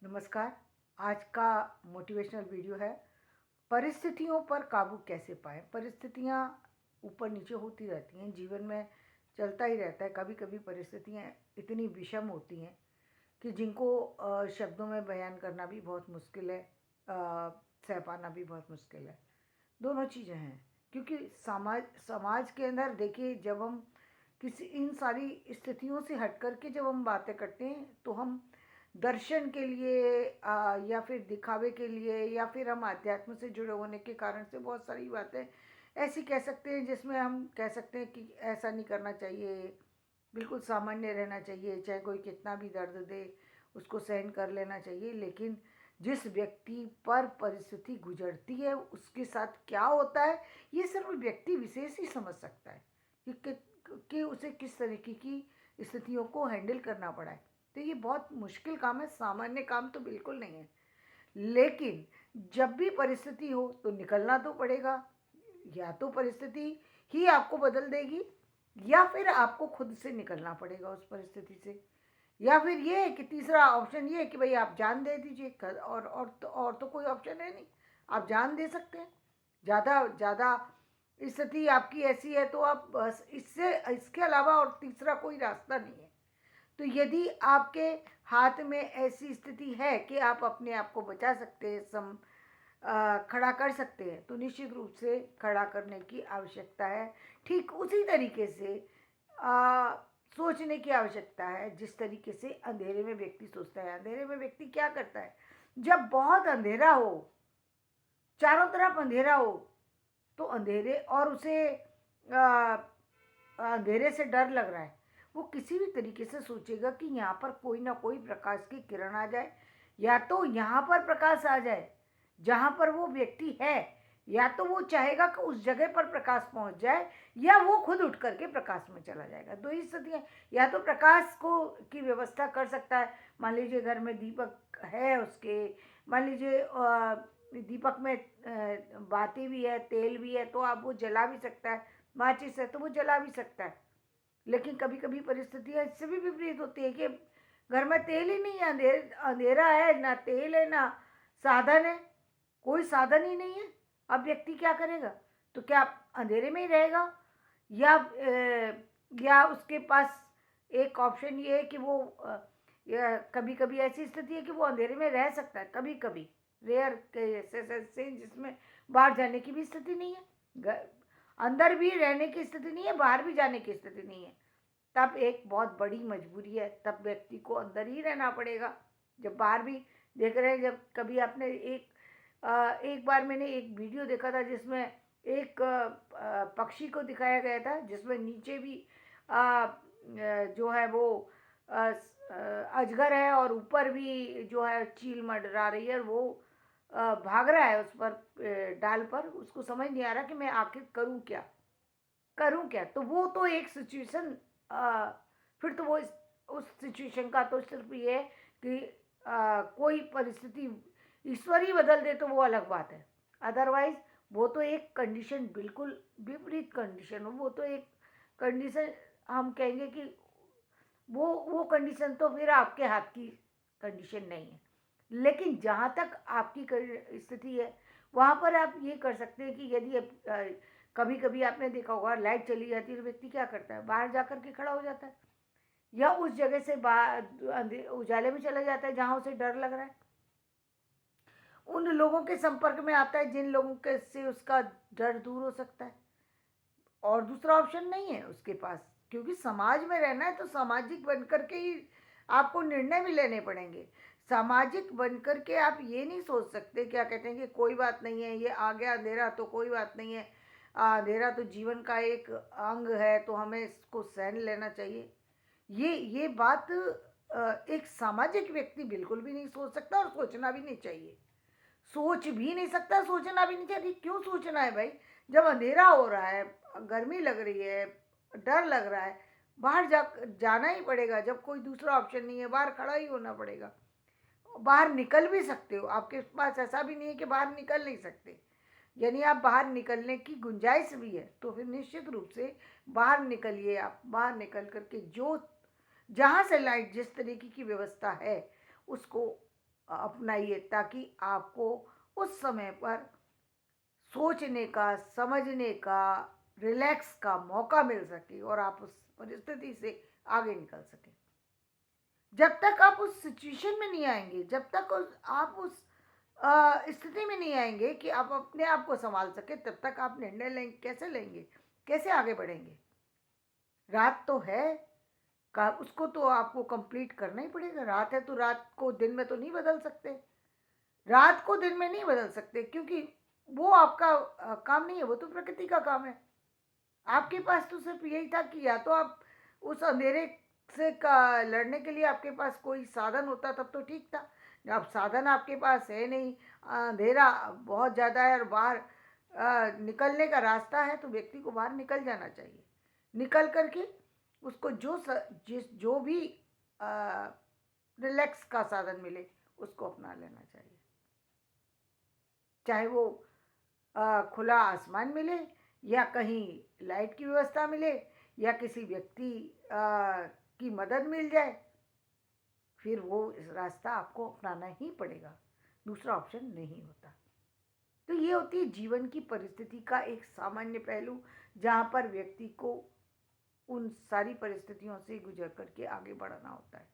नमस्कार। आज का मोटिवेशनल वीडियो है, परिस्थितियों पर काबू कैसे पाएँ। परिस्थितियाँ ऊपर नीचे होती रहती हैं, जीवन में चलता ही रहता है। कभी कभी परिस्थितियाँ इतनी विषम होती हैं कि जिनको शब्दों में बयान करना भी बहुत मुश्किल है, सह पाना भी बहुत मुश्किल है। दोनों चीज़ें हैं, क्योंकि समाज समाज के अंदर देखिए, जब हम किसी इन सारी स्थितियों से हट कर के जब हम बातें करते हैं तो हम दर्शन के लिए या फिर दिखावे के लिए या फिर हम अध्यात्म से जुड़े होने के कारण से बहुत सारी बातें ऐसी कह सकते हैं जिसमें हम कह सकते हैं कि ऐसा नहीं करना चाहिए, बिल्कुल सामान्य रहना चाहिए, चाहे कोई कितना भी दर्द दे उसको सहन कर लेना चाहिए। लेकिन जिस व्यक्ति पर परिस्थिति गुजरती है उसके साथ क्या होता है, ये सिर्फ व्यक्ति विशेष ही समझ सकता है कि उसे किस तरीके की स्थितियों को हैंडल करना पड़ा है। तो ये बहुत मुश्किल काम है, सामान्य काम तो बिल्कुल नहीं है। लेकिन जब भी परिस्थिति हो तो निकलना तो पड़ेगा। या तो परिस्थिति ही आपको बदल देगी या फिर आपको खुद से निकलना पड़ेगा उस परिस्थिति से। या फिर ये है कि तीसरा ऑप्शन ये है कि भाई आप जान दे दीजिए, और तो कोई ऑप्शन है नहीं। आप जान दे सकते हैं। ज़्यादा ज़्यादा स्थिति आपकी ऐसी है तो आप बस इससे इसके अलावा और तीसरा कोई रास्ता नहीं है। तो यदि आपके हाथ में ऐसी स्थिति है कि आप अपने आप को बचा सकते हैं, खड़ा कर सकते हैं, तो निश्चित रूप से खड़ा करने की आवश्यकता है। ठीक उसी तरीके से आ, सोचने की आवश्यकता है जिस तरीके से अंधेरे में व्यक्ति सोचता है। अंधेरे में व्यक्ति क्या करता है, जब बहुत अंधेरा हो, चारों तरफ अंधेरा हो, तो अंधेरे और उसे अंधेरे से डर लग रहा है, वो किसी भी तरीके से सोचेगा कि यहाँ पर कोई ना कोई प्रकाश की किरण आ जाए, या तो यहाँ पर प्रकाश आ जाए जहाँ पर वो व्यक्ति है, या तो वो चाहेगा कि उस जगह पर प्रकाश पहुँच जाए, या वो खुद उठ करके प्रकाश में चला जाएगा। दो ही स्थितियाँ। या तो प्रकाश को की व्यवस्था कर सकता है, मान लीजिए घर में दीपक है उसके, मान लीजिए दीपक में बाती भी है, तेल भी है, तो आप वो जला भी सकता है। माचिस है तो वो जला भी सकता है। लेकिन कभी कभी परिस्थितियाँ इससे भी विपरीत होती है कि घर में तेल ही नहीं है, अंधेरा है, ना तेल है ना साधन है, कोई साधन ही नहीं है। अब व्यक्ति क्या करेगा? तो क्या अंधेरे में ही रहेगा, या उसके पास एक ऑप्शन ये है कि वो या कभी कभी ऐसी स्थिति है कि वो अंधेरे में रह सकता है, कभी कभी रेयर केसेस ऐसे हैं जिसमें बाहर जाने की भी स्थिति नहीं है, अंदर भी रहने की स्थिति नहीं है, बाहर भी जाने की स्थिति नहीं है। तब एक बहुत बड़ी मजबूरी है, तब व्यक्ति को अंदर ही रहना पड़ेगा। जब बाहर भी देख रहे हैं, जब कभी आपने एक बार मैंने एक वीडियो देखा था जिसमें एक पक्षी को दिखाया गया था, जिसमें नीचे भी जो है वो अजगर है और ऊपर भी जो है चील मंडरा रही है, और वो भाग रहा है उस पर डाल पर। उसको समझ नहीं आ रहा कि मैं आखिर करूं क्या। तो वो तो एक सिचुएशन, फिर तो वो उस सिचुएशन का तो सिर्फ ये है कि कोई परिस्थिति ईश्वर ही बदल दे तो वो अलग बात है। अदरवाइज वो तो एक कंडीशन, बिल्कुल विपरीत कंडीशन हो। वो तो एक कंडीशन, हम कहेंगे कि वो कंडीशन तो फिर आपके हाथ की कंडीशन नहीं है। लेकिन जहाँ तक आपकी स्थिति है, वहाँ पर आप ये कर सकते हैं कि यदि कभी कभी आपने देखा होगा लाइट चली जाती है तो व्यक्ति क्या करता है, बाहर जाकर के खड़ा हो जाता है, या उस जगह से बाहर उजाले में चला जाता है जहाँ उसे डर लग रहा है। उन लोगों के संपर्क में आता है जिन लोगों के से उसका डर दूर हो सकता है। और दूसरा ऑप्शन नहीं है उसके पास, क्योंकि समाज में रहना है तो सामाजिक बनकर के ही आपको निर्णय भी लेने पड़ेंगे। सामाजिक बनकर के आप ये नहीं सोच सकते, क्या कहते हैं कि कोई बात नहीं है, ये आ गया अंधेरा तो कोई बात नहीं है, अंधेरा तो जीवन का एक अंग है तो हमें इसको सहन लेना चाहिए। ये बात एक सामाजिक व्यक्ति बिल्कुल भी नहीं सोच सकता, और सोचना भी नहीं चाहिए। सोच भी नहीं सकता, सोचना भी नहीं चाहिए। क्यों सोचना है भाई? जब अंधेरा हो रहा है, गर्मी लग रही है, डर लग रहा है, बाहर जाना ही पड़ेगा। जब कोई दूसरा ऑप्शन नहीं है, बाहर खड़ा ही होना पड़ेगा। बाहर निकल भी सकते हो, आपके पास ऐसा भी नहीं है कि बाहर निकल नहीं सकते। यानी आप बाहर निकलने की गुंजाइश भी है, तो फिर निश्चित रूप से बाहर निकलिए। आप बाहर निकल करके जो जहाँ से लाइट जिस तरीके की व्यवस्था है उसको अपनाइए, ताकि आपको उस समय पर सोचने का, समझने का, रिलैक्स का मौका मिल सके और आप उस परिस्थिति से आगे निकल सकें। जब तक आप उस सिचुएशन में नहीं आएंगे, जब तक आप उस स्थिति में नहीं आएंगे कि आप अपने आप को संभाल सके, तब तक आप निर्णय लेंगे कैसे लेंगे, कैसे आगे बढ़ेंगे? रात तो है, का उसको तो आपको कंप्लीट करना ही पड़ेगा। रात है तो रात को दिन में तो नहीं बदल सकते, रात को दिन में नहीं बदल सकते, क्योंकि वो आपका काम नहीं है, वो तो प्रकृति का काम है। आपके पास तो सिर्फ यही था कि या तो आप उस अंधेरे से का लड़ने के लिए आपके पास कोई साधन होता, तब तो ठीक था। अब साधन आपके पास है नहीं, अंधेरा बहुत ज़्यादा है और बाहर निकलने का रास्ता है, तो व्यक्ति को बाहर निकल जाना चाहिए। निकल करके उसको जो भी रिलैक्स का साधन मिले उसको अपना लेना चाहिए। चाहे वो खुला आसमान मिले, या कहीं लाइट की व्यवस्था मिले, या किसी व्यक्ति की मदद मिल जाए, फिर वो इस रास्ता आपको अपनाना ही पड़ेगा, दूसरा ऑप्शन नहीं होता। तो ये होती है जीवन की परिस्थिति का एक सामान्य पहलू, जहाँ पर व्यक्ति को उन सारी परिस्थितियों से गुजर करके आगे बढ़ना होता है।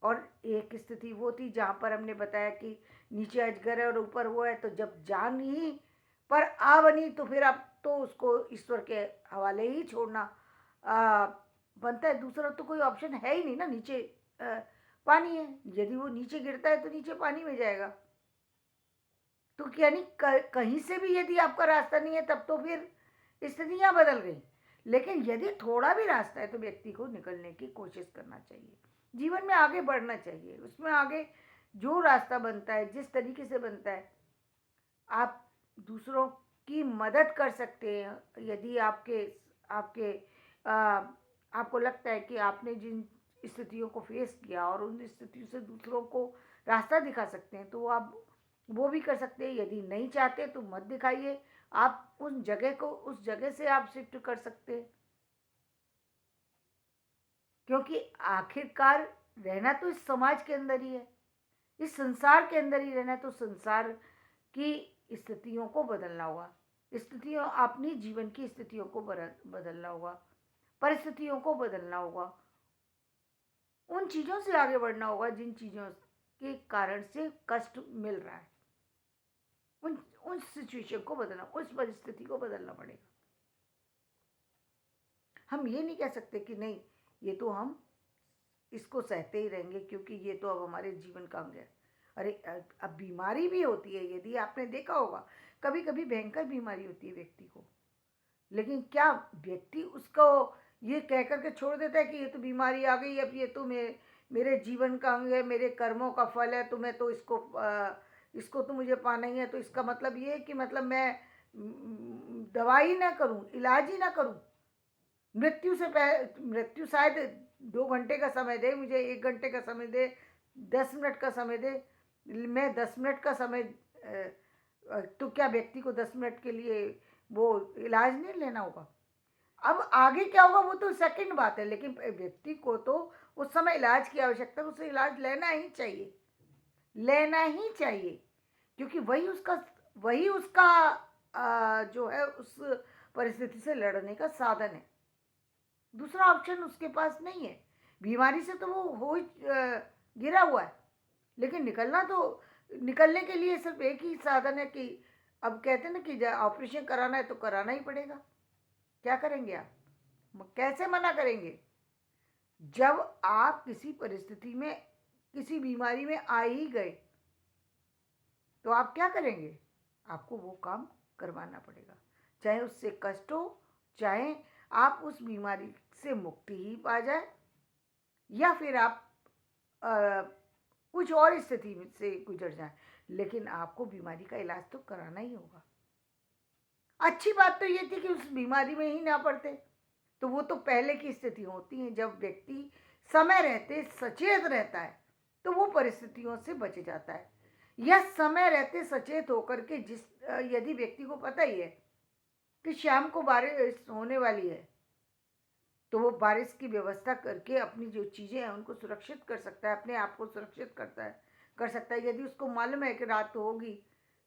और एक स्थिति वो थी जहाँ पर हमने बताया कि नीचे अजगर है और ऊपर वो है, तो जब जान ही पर आ बनी, तो फिर अब तो उसको ईश्वर के हवाले ही छोड़ना बनता है। दूसरा तो कोई ऑप्शन है ही नहीं ना। नीचे पानी है, यदि वो नीचे गिरता है तो नीचे पानी में जाएगा। तो यानी कहीं से भी यदि आपका रास्ता नहीं है, तब तो फिर स्थितियाँ बदल गई। लेकिन यदि थोड़ा भी रास्ता है तो व्यक्ति को निकलने की कोशिश करना चाहिए, जीवन में आगे बढ़ना चाहिए। उसमें आगे जो रास्ता बनता है, जिस तरीके से बनता है, आप दूसरों की मदद कर सकते हैं। यदि आपके आपके आपको लगता है कि आपने जिन स्थितियों को फेस किया और उन स्थितियों से दूसरों को रास्ता दिखा सकते हैं, तो आप वो भी कर सकते हैं। यदि नहीं चाहते तो मत दिखाइए, आप उस जगह से आप शिफ्ट कर सकते हैं। क्योंकि आखिरकार रहना तो इस समाज के अंदर ही है, इस संसार के अंदर ही रहना है। तो संसार की स्थितियों को बदलना होगा, स्थितियों अपनी जीवन की स्थितियों को बदलना होगा, परिस्थितियों को बदलना होगा, उन चीज़ों से आगे बढ़ना होगा जिन चीज़ों के कारण से कष्ट मिल रहा है। उन सिचुएशन को बदलना, उस परिस्थिति को बदलना पड़ेगा। हम ये नहीं कह सकते कि नहीं, ये तो हम इसको सहते ही रहेंगे क्योंकि ये तो अब हमारे जीवन का अंग है। अरे अब बीमारी भी होती है, यदि आपने देखा होगा, कभी कभी भयंकर बीमारी होती है व्यक्ति को, लेकिन क्या व्यक्ति उसको ये कह करके छोड़ देता है कि ये तो बीमारी आ गई, अब ये तो मेरे जीवन का अंग है, मेरे कर्मों का फल है, तो मैं तो इसको तो मुझे पाना ही है। तो इसका मतलब ये है कि मतलब मैं दवाई ना करूं, इलाज ही ना करूं। मृत्यु शायद 2 घंटे का समय दे मुझे, 1 घंटे का समय दे, 10 मिनट का समय दे, मैं 10 मिनट का समय तो क्या व्यक्ति को 10 मिनट के लिए वो इलाज नहीं लेना होगा? अब आगे क्या होगा वो तो सेकंड बात है, लेकिन व्यक्ति को तो उस समय इलाज की आवश्यकता है, उसे इलाज लेना ही चाहिए, लेना ही चाहिए। क्योंकि वही उसका जो है उस परिस्थिति से लड़ने का साधन है। दूसरा ऑप्शन उसके पास नहीं है। बीमारी से तो वो गिरा हुआ है, लेकिन निकलने के लिए सिर्फ एक ही साधन है कि अब कहते हैं ना कि ऑपरेशन कराना है तो कराना ही पड़ेगा। क्या करेंगे आप? कैसे मना करेंगे? जब आप किसी परिस्थिति में, किसी बीमारी में आ ही गए, तो आप क्या करेंगे? आपको वो काम करवाना पड़ेगा, चाहे उससे कष्ट हो, चाहे आप उस बीमारी से मुक्ति ही पा जाए, या फिर आप कुछ और स्थिति से गुजर जाए, लेकिन आपको बीमारी का इलाज तो कराना ही होगा। अच्छी बात तो ये थी कि उस बीमारी में ही ना पड़ते, तो वो तो पहले की स्थिति होती है जब व्यक्ति समय रहते सचेत रहता है, तो वो परिस्थितियों से बच जाता है। या समय रहते सचेत होकर के यदि व्यक्ति को पता ही है कि शाम को बारिश होने वाली है, तो वो बारिश की व्यवस्था करके अपनी जो चीज़ें हैं उनको सुरक्षित कर सकता है, अपने आप को सुरक्षित कर सकता है। यदि उसको मालूम है कि रात होगी,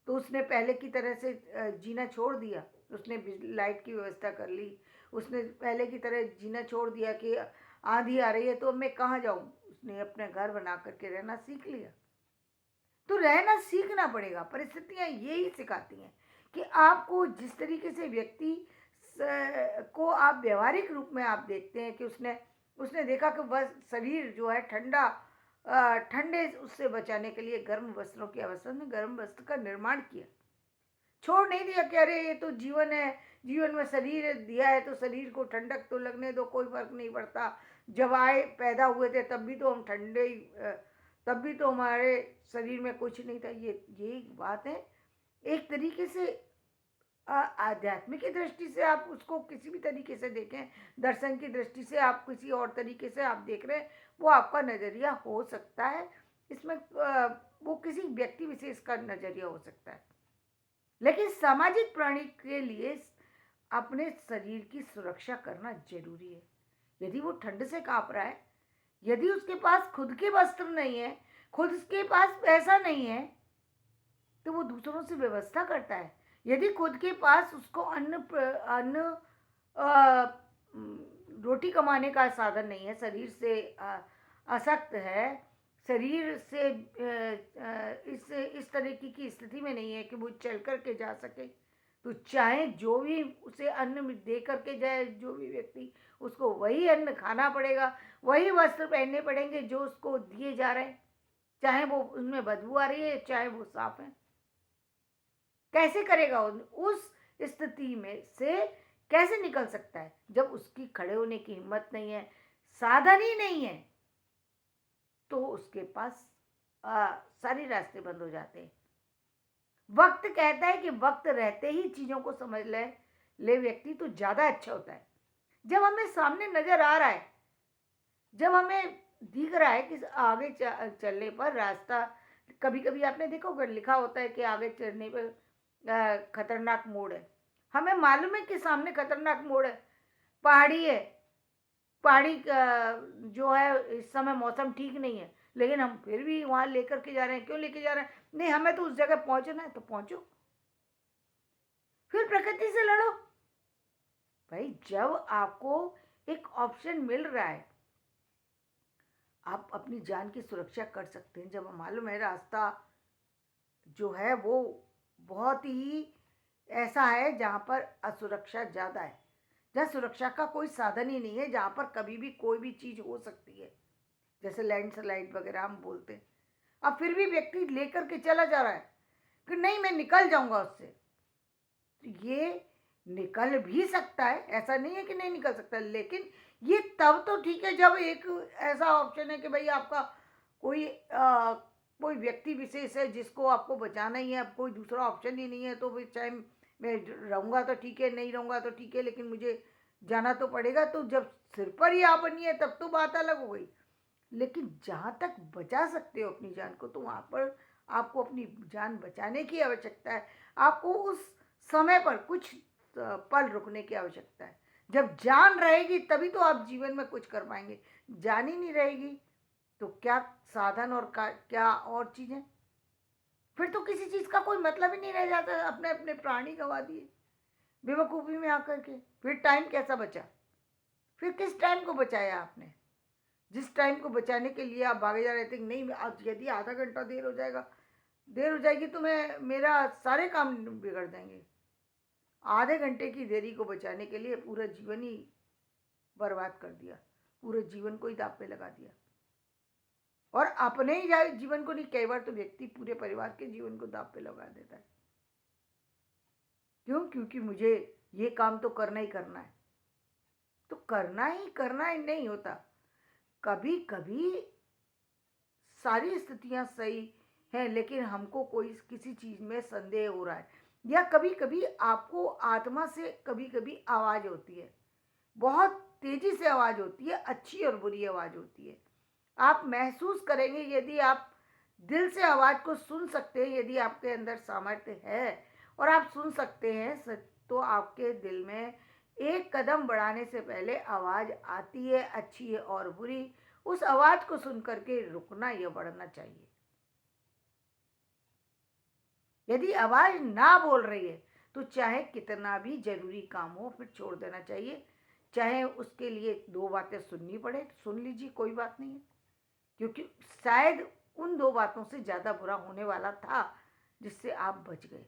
तो उसने पहले की तरह से जीना छोड़ दिया। उसने लाइट की व्यवस्था कर ली, उसने पहले की तरह जीना छोड़ दिया कि आंधी आ रही है तो अब मैं कहाँ जाऊँ। उसने अपने घर बना करके रहना सीख लिया। तो रहना सीखना पड़ेगा। परिस्थितियाँ यही सिखाती हैं कि आपको जिस तरीके से व्यक्ति को आप व्यवहारिक रूप में आप देखते हैं कि उसने उसने देखा कि बस शरीर जो है ठंडा, ठंडे उससे बचाने के लिए गर्म वस्त्रों की आवश्यकता, ने गर्म वस्त्र का निर्माण किया। छोड़ नहीं दिया कि अरे ये तो जीवन है, जीवन में शरीर दिया है तो शरीर को ठंडक तो लगने दो, कोई फर्क नहीं पड़ता। जब आए पैदा हुए थे तब भी तो हम ठंडे ही, तब भी तो हमारे शरीर में कुछ नहीं था। ये एक बात है। एक तरीके से आध्यात्मिक की दृष्टि से आप उसको किसी भी तरीके से देखें, दर्शन की दृष्टि से आप किसी और तरीके से आप देख रहे हैं, वो आपका नज़रिया हो सकता है। इसमें वो किसी व्यक्ति विशेष का नज़रिया हो सकता है। लेकिन सामाजिक प्राणी के लिए अपने शरीर की सुरक्षा करना जरूरी है। यदि वो ठंड से कांप रहा है, यदि उसके पास खुद के वस्त्र नहीं है, खुद के पास पैसा नहीं है, तो वो दूसरों से व्यवस्था करता है। यदि खुद के पास उसको अन्न रोटी कमाने का साधन नहीं है, शरीर से असक्त है, शरीर से इस तरह की स्थिति में नहीं है कि वो चल करके जा सके, तो चाहे जो भी उसे अन्न दे करके जाए, जो भी व्यक्ति, उसको वही अन्न खाना पड़ेगा, वही वस्त्र पहनने पड़ेंगे जो उसको दिए जा रहे हैं, चाहे वो उनमें बदबू आ रही है चाहे वो साफ है। कैसे करेगा? उस स्थिति में से कैसे निकल सकता है जब उसकी खड़े होने की हिम्मत नहीं है, साधन ही नहीं है, तो उसके पास सारे रास्ते बंद हो जाते हैं। वक्त कहता है कि वक्त रहते ही चीजों को समझ ले व्यक्ति तो ज्यादा अच्छा होता है। जब हमें सामने नजर आ रहा है, जब हमें दिख रहा है कि आगे चलने पर रास्ता, कभी कभी आपने देखा होगा लिखा होता है कि आगे चलने पर खतरनाक मोड़ है। हमें मालूम है कि सामने खतरनाक मोड़ है, पहाड़ी है, पहाड़ी जो है इस समय मौसम ठीक नहीं है, लेकिन हम फिर भी वहां लेकर के जा रहे हैं। क्यों लेके जा रहे हैं? नहीं, हमें तो उस जगह पहुंचना है, तो पहुंचो, फिर प्रकृति से लड़ो। भाई, जब आपको एक ऑप्शन मिल रहा है, आप अपनी जान की सुरक्षा कर सकते हैं। जब मालूम है रास्ता जो है वो बहुत ही ऐसा है जहाँ पर असुरक्षा ज़्यादा है, जहाँ सुरक्षा का कोई साधन ही नहीं है, जहाँ पर कभी भी कोई भी चीज़ हो सकती है, जैसे लैंडस्लाइड वगैरह हम बोलते हैं। अब फिर भी व्यक्ति लेकर के चला जा रहा है कि नहीं, मैं निकल जाऊंगा उससे। तो ये निकल भी सकता है, ऐसा नहीं है कि नहीं निकल सकता, लेकिन ये तब तो ठीक है जब एक ऐसा ऑप्शन है कि भाई आपका कोई कोई व्यक्ति विशेष है जिसको आपको बचाना ही है, अब कोई दूसरा ऑप्शन ही नहीं है, तो भाई चाहे मैं रहूँगा तो ठीक है, नहीं रहूँगा तो ठीक है, लेकिन मुझे जाना तो पड़ेगा। तो जब सिर पर ही आप बनी है तब तो बात अलग हो गई। लेकिन जहाँ तक बचा सकते हो अपनी जान को, तो वहाँ पर आपको अपनी जान बचाने की आवश्यकता है। आपको उस समय पर कुछ पल रुकने की आवश्यकता है। जब जान रहेगी तभी तो आप जीवन में कुछ कर पाएंगे। जान ही नहीं रहेगी तो क्या साधन और क्या और चीज़ें, फिर तो किसी चीज़ का कोई मतलब ही नहीं रह जाता। अपने अपने प्राण ही गंवा दिए बेवकूफ़ी में आकर के। फिर टाइम कैसा बचा? फिर किस टाइम को बचाया आपने? जिस टाइम को बचाने के लिए आप भागे जा रहे थे, नहीं आज यदि आधा घंटा देर हो जाएगा, देर हो जाएगी तो मैं मेरा सारे काम बिगड़ जाएंगे। आधे घंटे की देरी को बचाने के लिए पूरा जीवन ही बर्बाद कर दिया, पूरे जीवन को ही दांव पे लगा दिया। और अपने ही जीवन को नहीं, कई बार तो व्यक्ति पूरे परिवार के जीवन को दांव पे लगा देता है। क्यों? क्योंकि मुझे ये काम तो करना ही करना है। तो करना ही नहीं होता। कभी कभी सारी स्थितियां सही हैं, लेकिन हमको कोई किसी चीज में संदेह हो रहा है, या कभी कभी आपको आत्मा से कभी कभी आवाज होती है, बहुत तेजी से आवाज होती है, अच्छी और बुरी आवाज होती है। आप महसूस करेंगे, यदि आप दिल से आवाज को सुन सकते हैं, यदि आपके अंदर सामर्थ्य है और आप सुन सकते हैं, तो आपके दिल में एक कदम बढ़ाने से पहले आवाज़ आती है, अच्छी है और बुरी, उस आवाज़ को सुन कर के रुकना या बढ़ना चाहिए। यदि आवाज़ ना बोल रही है, तो चाहे कितना भी ज़रूरी काम हो, फिर छोड़ देना चाहिए। चाहे उसके लिए 2 बातें सुननी पड़े, तो सुन लीजिए, कोई बात नहीं है। क्योंकि शायद उन 2 बातों से ज़्यादा बुरा होने वाला था, जिससे आप बच गए।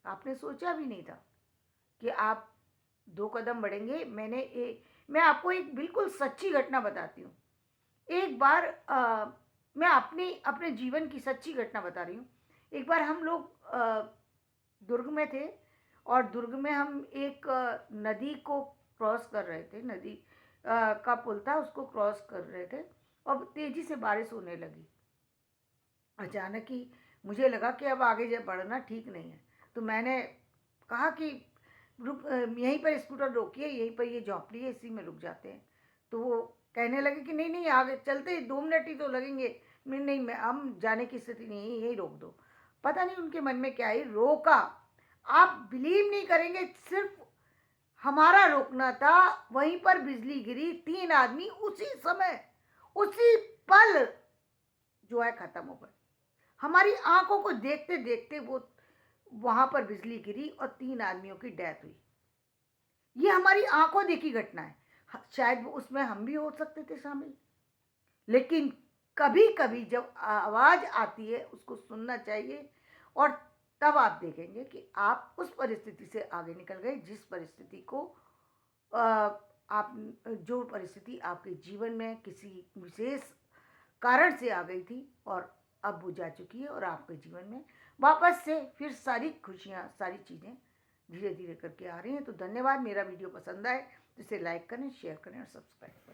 आपने सोचा भी नहीं था कि आप 2 कदम बढ़ेंगे। मैं आपको एक बिल्कुल सच्ची घटना बताती हूँ। एक बार मैं अपने जीवन की सच्ची घटना बता रही हूँ। एक बार हम लोग दुर्ग में थे और दुर्ग में हम एक नदी को क्रॉस कर रहे थे। नदी का पुल था, उसको क्रॉस कर रहे थे और तेज़ी से बारिश होने लगी। अचानक ही मुझे लगा कि अब आगे बढ़ना ठीक नहीं है। तो मैंने कहा कि यहीं पर स्कूटर रोकिए, यहीं पर ये झोंपड़ी है, इसी में रुक जाते हैं। तो वो कहने लगे कि नहीं नहीं, आगे चलते 2 मिनट ही तो लगेंगे। मैं नहीं, मैं हम जाने की स्थिति नहीं है, यहीं रोक दो। पता नहीं उनके मन में क्या है, रोका। आप बिलीव नहीं करेंगे, सिर्फ हमारा रोकना था, वहीं पर बिजली गिरी। 3 आदमी उसी समय, उसी पल जो है खत्म हो गए। हमारी आंखों को देखते देखते वो वहां पर बिजली गिरी और 3 आदमियों की डेथ हुई। ये हमारी आंखों देखी घटना है। शायद वो उसमें हम भी हो सकते थे शामिल। लेकिन कभी कभी जब आवाज आती है, उसको सुनना चाहिए और तब आप देखेंगे कि आप उस परिस्थिति से आगे निकल गए, जिस परिस्थिति को आप जो परिस्थिति आपके जीवन में किसी विशेष कारण से आ गई थी और अब वो जा चुकी है और आपके जीवन में वापस से फिर सारी खुशियाँ, सारी चीज़ें धीरे धीरे करके आ रही हैं। तो धन्यवाद। मेरा वीडियो पसंद आए तो इसे लाइक करें, शेयर करें और सब्सक्राइब करें।